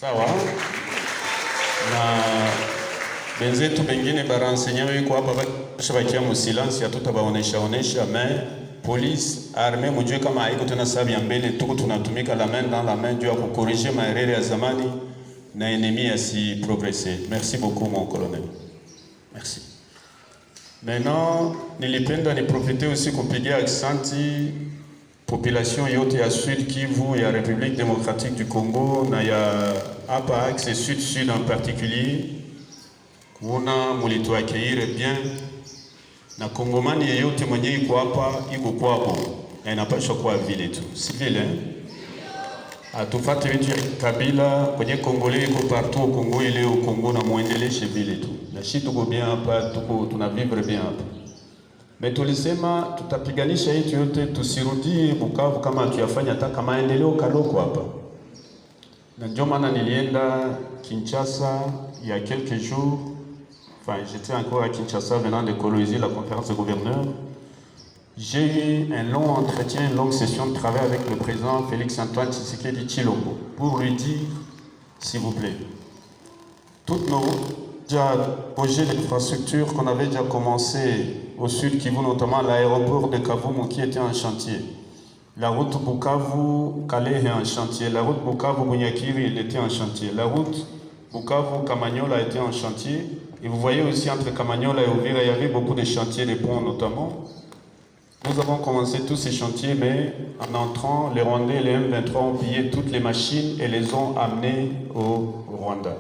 Sawa na benzetu bengine baransenyewe yuko hapa bakia mu silence hatutabaonesha mais police armée mujue kama haiko tena sababu ya mbele tuko tunatumika la main dans la main juu ya kukorriger maerere ya zamani na ennemi asi progresser. Merci beaucoup mon colonel. Merci. Maintenant nilipenda ni profiter aussi kupigia aksanti population yote ya Sud Kivu ya République démocratique du Congo na ya hapa axe Sud-Sud en particulier kuna mulito accueillir bien na Kongomani yeyote mwenye iko hapa iko kwako na inapaswa kwa vile tu si vile atufate vitu ya kabila kwenye Kongolais iko partout au Congo ile au Congo na muendeleshe vile tu na shi tuko bien hapa tuko tunavivre bien hapa. Mais tulisema tutapiganisha hii yote tusirudie Bukavu kama tuyafanya hata maendeleo kaloko hapa. Na ndio maana nilienda Kinshasa il y a quelques jours. Enfin, j'étais encore à Kinshasa venant de coloniser la conférence des gouverneurs. J'ai eu un long entretien, une longue session de travail avec le président Félix-Antoine Tshisekedi Tshilombo pour lui dire, s'il vous plaît, toutes nos projets d'infrastructure qu'on avait déjà commencé au sud Kivu, notamment l'aéroport de Kavumu qui était en chantier. La route Bukavu-Calais est en chantier. La route Bukavu-Bunyakiri, elle était en chantier. La route Bukavu-Kamanyola a été en chantier. Et vous voyez aussi entre Kamanyola et Uvira, il y avait beaucoup de chantiers, des ponts notamment. Nous avons commencé tous ces chantiers, mais en entrant, les Rwandais et les M23 ont pillé toutes les machines et les ont amenées au Rwanda.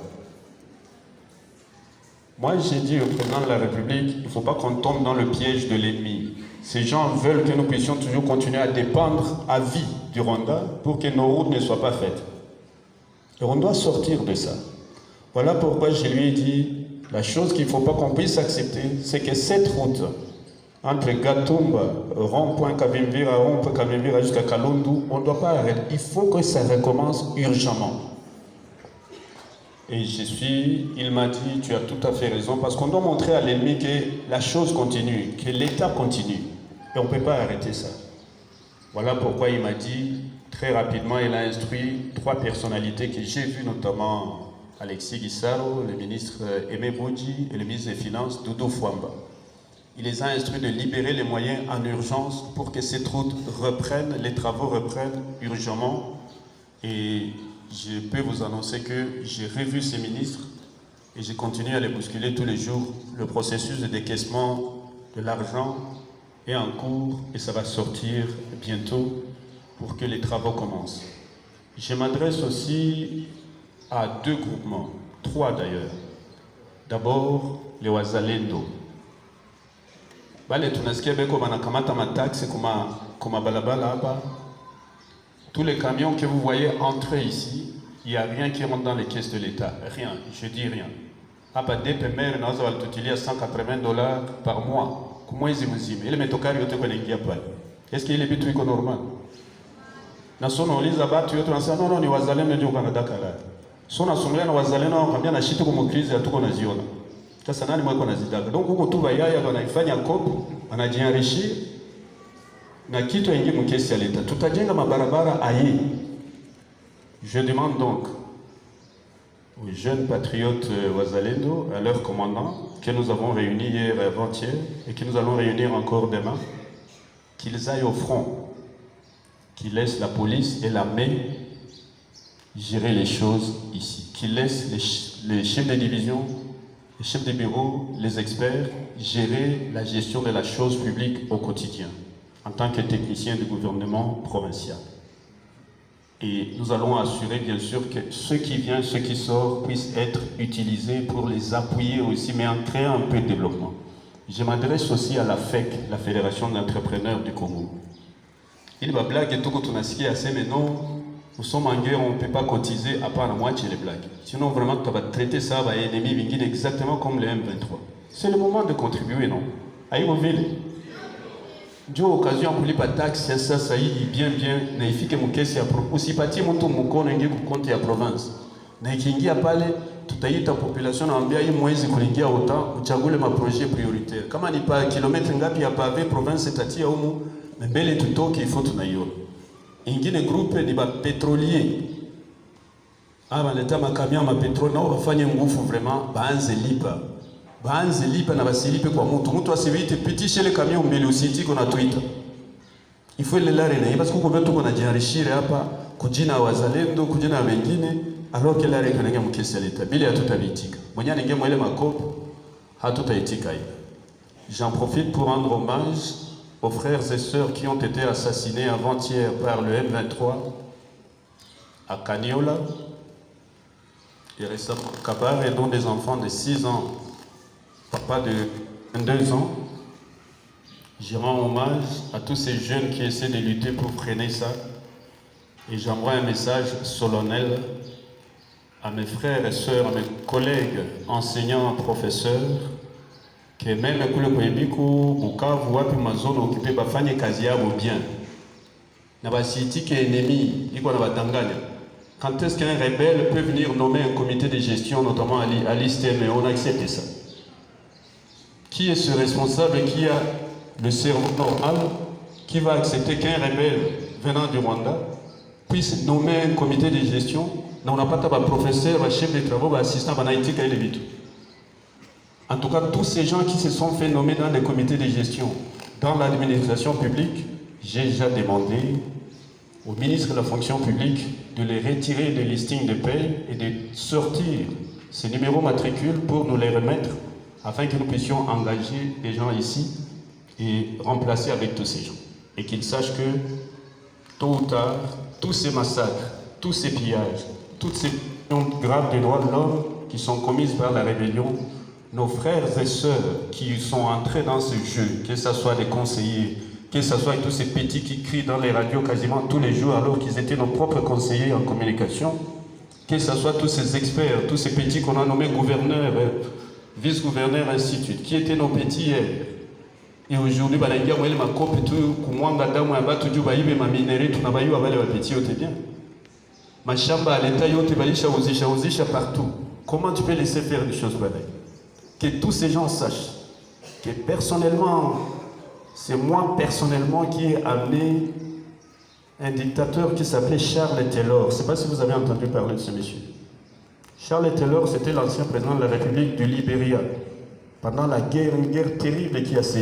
Moi, j'ai dit au président de la République, il ne faut pas qu'on tombe dans le piège de l'ennemi. Ces gens veulent que nous puissions toujours continuer à dépendre à vie du Rwanda pour que nos routes ne soient pas faites. Et on doit sortir de ça. Voilà pourquoi je lui ai dit, la chose qu'il ne faut pas qu'on puisse accepter, c'est que cette route, entre Gatumba, rond-point Kavimvira, rond-point Kavimvira jusqu'à Kalundu, on ne doit pas arrêter. Il faut que ça recommence urgemment. Et il m'a dit, tu as tout à fait raison, parce qu'on doit montrer à l'ennemi que la chose continue, que l'État continue. Et on ne peut pas arrêter ça. Voilà pourquoi il m'a dit, très rapidement, il a instruit 3 personnalités que j'ai vues, notamment Alexis Guissaro, le ministre Aimé Boudji et le ministre des Finances, Doudou Fouamba. Il les a instruits de libérer les moyens en urgence pour que cette route reprenne, les travaux reprennent urgemment. Et je peux vous annoncer que j'ai revu ces ministres et j'ai continué à les bousculer tous les jours. Le processus de décaissement de l'argent est en cours et ça va sortir bientôt pour que les travaux commencent. Je m'adresse aussi à 2 groupements, 3 d'ailleurs. D'abord, les Wazalendo. Bale tunasikia beko banakamata mataxe kuma balabala hapa. Tous les camions que vous voyez entrer ici, il n'y a rien qui rentre dans les caisses de l'État. Rien, je dis rien. Hapa DPMR naweza walitutia $180 par mois. Kumwezi mzima. Ile metokari yote kwa ingia pale. Est-ce que ile bitu iko normal? Na sono uliza batu yote wanasema no ni wazalendo ndio kanadaka la. Sona songelea na wazalendo wanaambia na shiti kwa krizi hatuko naziona. Sasa nani mweko nazidaka? Donc huko tu bayaya wanaifanya kopo, wanajiarishia na kitu ingi mkesi ya leta. Tutajenga mabarabara aye. Je demande donc aux jeunes patriotes Wazalendo, à leur commandant, que nous avons réunis hier et avant-hier, et que nous allons réunir encore demain, qu'ils aillent au front, qu'ils laissent la police et l'armée gérer les choses ici, qu'ils laissent les chefs de division, les chefs de bureau, les experts gérer la gestion de la chose publique au quotidien, en tant que technicien du gouvernement provincial. Et nous allons assurer bien sûr que ce qui vient, ce qui sort puisse être utilisé pour les appuyer aussi, mais en créant un peu de développement. Je m'adresse aussi à la FEC, la Fédération d'entrepreneurs du Congo. Il va blague et tout que tu n'as skié assez, mais non, nous sommes en guerre, on ne peut pas cotiser à part la moitié les blagues. Sinon vraiment tu vas traiter ça à ennemi vingine exactement comme les M23. C'est le moment de contribuer, non? Aïe, vous ville. J'ai occasion de kulipa taxe ça y bien na ifike mukesi ya usipati mtu mkono ingie kukonti ya province na ikiingia pale tutaita population naambia hii mwezi kuingia uta uchagule ma projet prioritaire kama ni pa kilomita ngapi ya pave province itatia humu mbele tutoke ifo tunaiona ingine groupe ni ba pétrolier aba leta makamia ma petrol nao bafanye nguvu vraiment baanze lipa na basilipe kwa mtu asivite pitishe ile camion mbele usitiko na Twitter. Il faut le lare na parce que kwa tuko na jiarishire hapa kujina wazalendo kujina wengine alors que lare kanenge mkesi ya leta bila hatutabitika. Mwenye ninge mwele makopo hatutaitika hivi. J'en profite pour rendre hommage aux frères et sœurs qui ont été assassinés avant-hier par le M23 à Kaniola et récemment Kabar, et dont des enfants de 6 ans, papa de 22 ans. Je rends hommage à tous ces jeunes qui essaient de lutter pour freiner ça. Et j'envoie un message solennel à mes frères et sœurs, à mes collègues enseignants, professeurs, que même kule Koyebiku, Bukavu, wapi mazone occupé bafanye kazi yabo bien. Na basitike ennemi, iko na batanganya. Quand est-ce qu'un rebelle peut venir nommer un comité de gestion, notamment à l'ISTM, on accepte ça. Qui est ce responsable qui a le cerveau normal, qui va accepter qu'un rebelle venant du Rwanda puisse nommer un comité de gestion? On n'a pas de professeur, chef de travaux, assistant, et les bitu. En tout cas, tous ces gens qui se sont fait nommer dans les comités de gestion, dans l'administration publique, j'ai déjà demandé au ministre de la fonction publique de les retirer des listings de paie et de sortir ces numéros matricules pour nous les remettre afin que nous puissions engager des gens ici et remplacer avec tous ces gens. Et qu'ils sachent que tôt ou tard, tous ces massacres, tous ces pillages, toutes ces violations graves des droits de l'homme qui sont commises par la rébellion, nos frères et sœurs qui sont entrés dans ce jeu, que ce soit des conseillers, que ce soit tous ces petits qui crient dans les radios quasiment tous les jours alors qu'ils étaient nos propres conseillers en communication, que ce soit tous ces experts, tous ces petits qu'on a nommés gouverneurs, vice-gouverneurs, ainsi de suite, qui étaient nos petits hier. Et aujourd'hui, balaingia mwele makope tu kumwanga damu ya batu juu baibe maminere tunabaiwa wale wapeti yote bien. Mashamba à l'état yote balisha uzisha partout. Comment tu peux laisser faire des choses pareilles? Que tous ces gens sachent que personnellement, c'est moi personnellement qui ai amené un dictateur qui s'appelait Charles Taylor. Je ne sais pas si vous avez entendu parler de ce monsieur. Charles Taylor, c'était l'ancien président de la République du Libéria pendant la guerre, une guerre terrible qui a sévi.